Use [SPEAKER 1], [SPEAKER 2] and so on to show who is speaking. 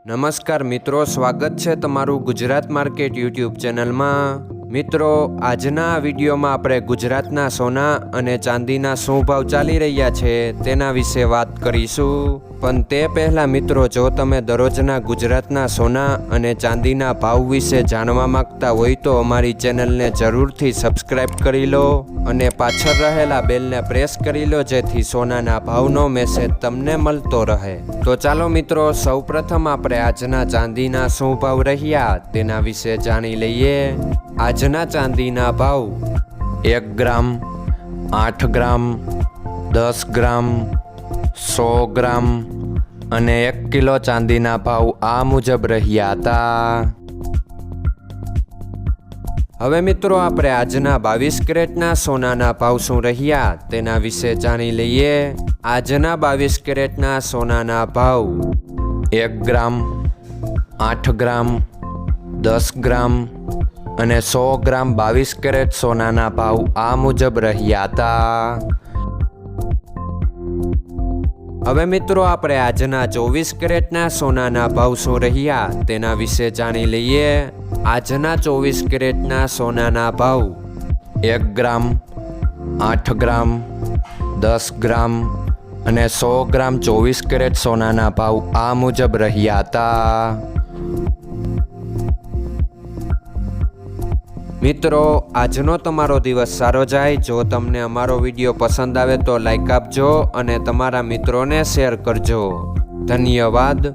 [SPEAKER 1] નમસ્કાર મિત્રો, સ્વાગત છે તમારું ગુજરાત માર્કેટ યુટ્યુબ ચેનલમાં। મિત્રો, આજના વિડીયોમાં આપણે ગુજરાતના સોના અને ચાંદીના શું ભાવ ચાલી રહ્યા છે તેના વિશે વાત કરીશું। પણ તે પહેલાં મિત્રો, જો તમે દરરોજના ગુજરાતના સોના અને ચાંદીના ભાવ વિશે જાણવા માંગતા હોય તો અમારી ચેનલને જરૂરથી સબસ્ક્રાઈબ કરી લો અને પાછળ રહેલા બેલને પ્રેસ કરી લો, જેથી સોનાના ભાવનો મેસેજ તમને મળતો રહે। તો ચાલો મિત્રો, સૌપ્રથમ આપણે આજના ચાંદીના શું ભાવ રહ્યા તેના વિશે જાણી લઈએ। આજના ચાંદીના ભાવ 1 ગ્રામ, 8 ગ્રામ, 10 ગ્રામ, 100 ગ્રામ અને 1 કિલો ચાંદીના ભાવ આ મુજબ રહ્યા હતા। હવે મિત્રો, આપણે આજના 22 કેરેટના સોનાના ભાવ શું રહ્યા તેના વિશે જાણી લઈએ। આજના 22 કેરેટના સોનાના ભાવ 1 ગ્રામ, 8 ગ્રામ, 10 ગ્રામ અને 100 ગ્રામ 22 કેરેટ સોનાના ભાવ આ મુજબ રહ્યા હતા। હવે મિત્રો, આપણે આજના 24 કેરેટના સોનાના ભાવ શું રહ્યા તેના વિશે જાણી લઈએ। આજના 24 કેરેટના સોનાના ભાવ 1 ગ્રામ, 8 ગ્રામ, 10 ગ્રામ અને 100 ગ્રામ 24 કેરેટ સોનાના ભાવ આ મુજબ રહ્યા હતા। મિત્રો, આજનો તમારો દિવસ સારો જાય। જો તમને અમારો વિડીયો પસંદ આવે તો લાઈક આપજો અને તમારા મિત્રોને શેર કરજો। ધન્યવાદ।